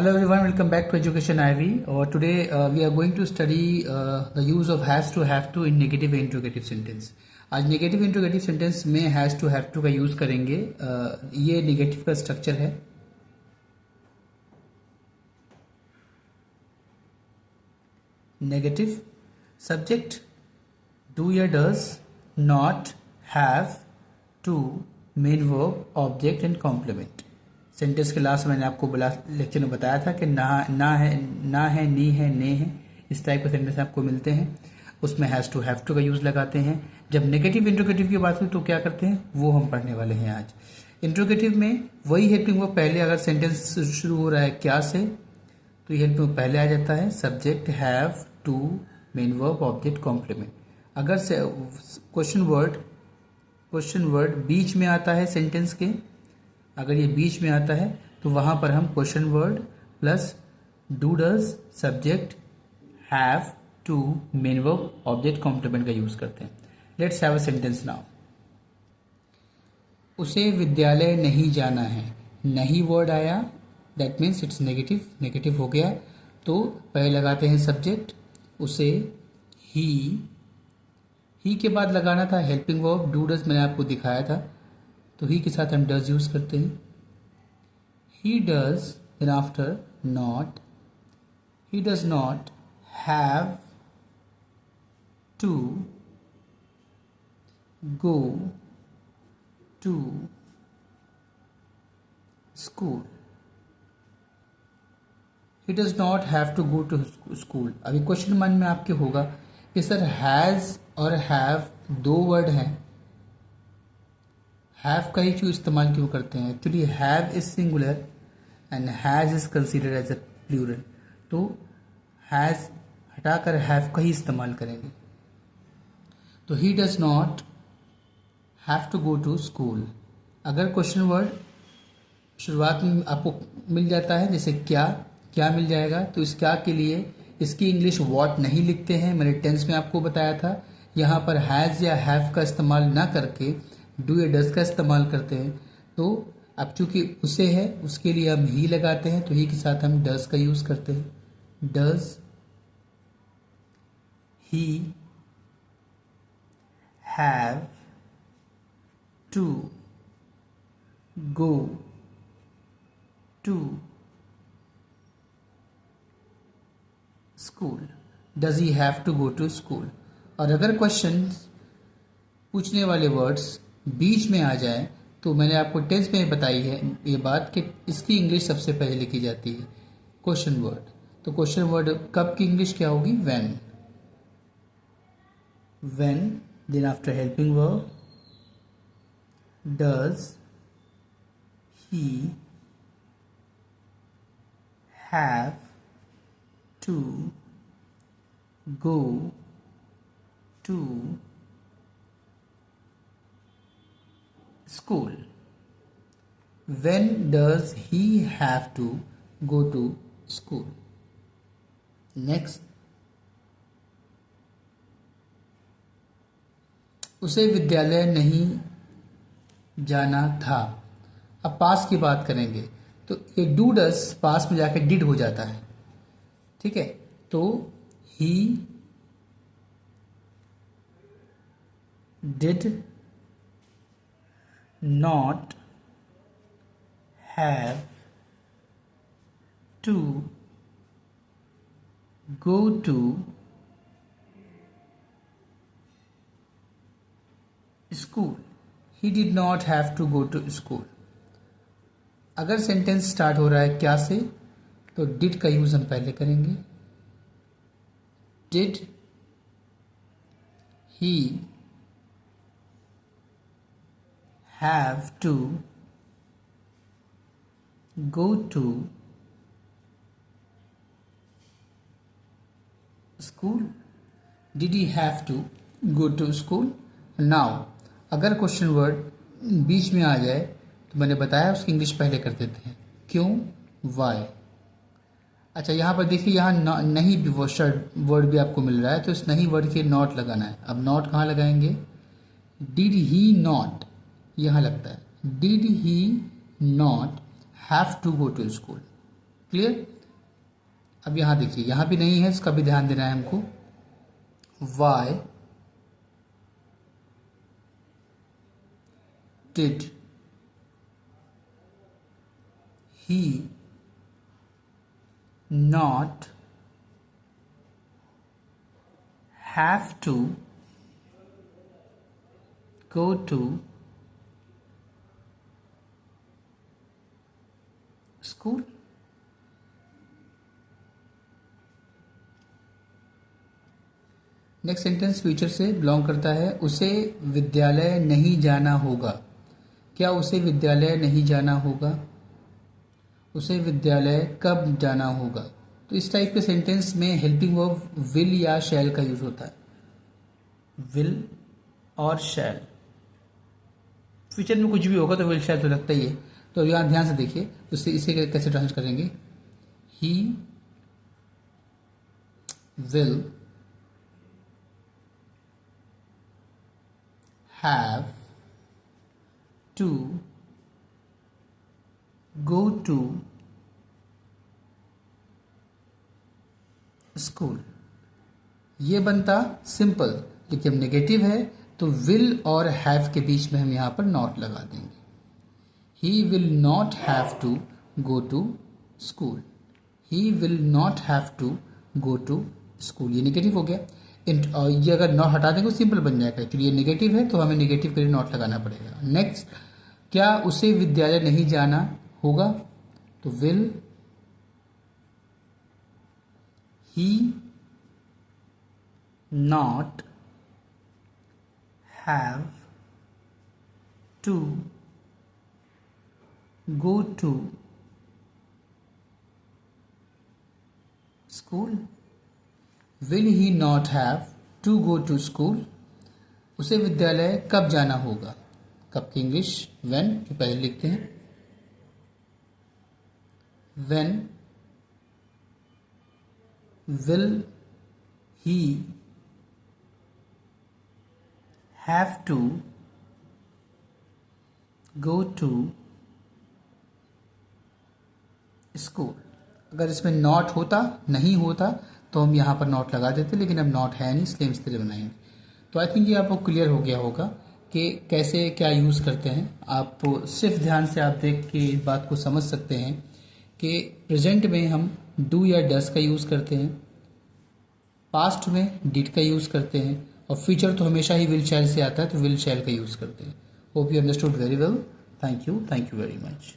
Hello everyone, welcome back to Education Ivy. Today we are going to study the use of has to have to in negative interrogative sentence. आज negative interrogative sentence में has to have to का use करेंगे. ये negative का structure है. Negative subject do या does, not, have, to, main verb, object and complement. Sentence के last मैंने आपको लेक्चर में बताया था कि ना है, नी है, ने है, इस टाइप के सेंटेंस आपको मिलते हैं. उसमें हैज़ टू हैव टू का यूज़ लगाते हैं. जब नेगेटिव इंट्रोगेटिव की बात हुई तो क्या करते हैं वो हम पढ़ने वाले हैं आज. इंट्रोगेटिव में वही हेल्पिंग वर्ब पहले, अगर सेंटेंस शुरू हो रहा है क्या से तो ये हेल्पिंग वर्ब पहले आ जाता है. Subject, have, to, main verb, object, complement. अगर से क्वेश्चन वर्ड बीच में आता है सेंटेंस के, अगर ये बीच में आता है तो वहां पर हम question word plus do does, subject, have, to, main verb, object, complement का यूज करते हैं. Let's have a sentence now. उसे विद्यालय नहीं जाना है. नहीं वर्ड आया, that means it's negative. Negative हो गया तो पहले लगाते हैं सब्जेक्ट. उसे ही के बाद लगाना था हेल्पिंग वर्ब. डू डज मैंने आपको दिखाया था, तो ही के साथ हम डज यूज करते हैं. He does, then after not. He does not have to go to school. He does not have to go to school. अभी क्वेश्चन मन में आपके होगा कि सर हैज और हैव दो वर्ड हैं, हैव का ही क्यों इस्तेमाल क्यों करते हैं. Actually have is singular and has is considered as a plural, तो हैज हटाकर हैव का ही इस्तेमाल करेंगे. तो he does not have to go to school. अगर क्वेश्चन वर्ड शुरुआत में आपको मिल जाता है, जैसे क्या मिल जाएगा, तो इस क्या के लिए इसकी इंग्लिश वॉट नहीं लिखते हैं. मैंने टेंस में आपको बताया था. यहाँ पर हैज़ या हैव का इस्तेमाल ना करके डू या डज का इस्तेमाल करते हैं. तो अब चूंकि उसे है उसके लिए हम ही लगाते हैं, तो ही के साथ हम डज का यूज करते हैं. Does he have to go to school. Does he have to go to school. और अगर क्वेश्चन पूछने वाले वर्ड्स बीच में आ जाए तो मैंने आपको टेंस में बताई है ये बात कि इसकी इंग्लिश सबसे पहले लिखी जाती है क्वेश्चन वर्ड. तो क्वेश्चन वर्ड कब की इंग्लिश क्या होगी, when. Then after helping verb does he have to go to school. When does he have to go to school? Next, उसे विद्यालय नहीं जाना था. अब पास की बात करेंगे तो ये डू डज पास में जाके डिड हो जाता है. ठीक है, तो he did not have to go to school. He did not have to go to school. अगर सेंटेंस स्टार्ट हो रहा है क्या से तो डिड का यूज हम पहले करेंगे. Did he have to go to school. Did he have to go to school? Now, अगर क्वेश्चन वर्ड बीच में आ जाए तो मैंने बताया उसकी इंग्लिश पहले कर देते हैं. क्यों, वाई. अच्छा, यहाँ पर देखिए, यहाँ नहीं वर्ड भी आपको मिल रहा है, तो इस नहीं वर्ड के नॉट लगाना है. अब नॉट कहाँ लगाएंगे, डिड ही नॉट यहाँ लगता है. Did he not have to go to school. Clear. अब यहाँ देखिए, यहाँ भी नहीं है, इसका भी ध्यान देना है हमको। Why did he not have to go to school? Next sentence future से बिलोंग करता है। उसे विद्यालय नहीं जाना होगा। क्या उसे विद्यालय नहीं जाना होगा? उसे विद्यालय कब जाना होगा? तो इस टाइप के सेंटेंस में हेल्पिंग वर्ब विल या शैल का यूज होता है। विल और शैल, फ्यूचर में कुछ भी होगा तो विल शैल तो लगता ही है। तो यहाँ ध्यान से देखिए, उससे इसे कैसे ट्रांसलेट करेंगे। He will have to go to school. ये बनता सिंपल, लेकिन नेगेटिव है तो विल और हैव के बीच में हम यहाँ पर नॉट लगा देंगे। He will not have to go to school. He will not have to go to school, ये नेगेटिव हो गया। ये अगर नॉट हटा देंगे तो सिंपल बन जाएगा। एक्चुअली ये नेगेटिव है तो हमें नेगेटिव के लिए नॉट लगाना पड़ेगा। नेक्स्ट, क्या उसे विद्यालय नहीं जाना होगा? तो will he not have to go to school? Will he not have to go to school? उसे विद्यालय कब जाना होगा? कब की इंग्लिश when, जो पहले लिखते हैं। when will he have to go to school? अगर इसमें नॉट होता, नहीं होता, तो हम यहाँ पर नॉट लगा देते, लेकिन अब नॉट है नहीं, इसलिए हम इस तरह बनाएंगे। तो आई थिंक ये आपको क्लियर हो गया होगा कि कैसे क्या यूज़ करते हैं। आप सिर्फ ध्यान से आप देख के इस बात को समझ सकते हैं कि प्रेजेंट में हम डू या डस का यूज़ करते हैं, पास्ट में डिड का यूज़ करते हैं, और फ्यूचर तो हमेशा ही विल शैल से आता है तो विल शैल का यूज़ करते हैं। Hope you understood very well. Thank you very much.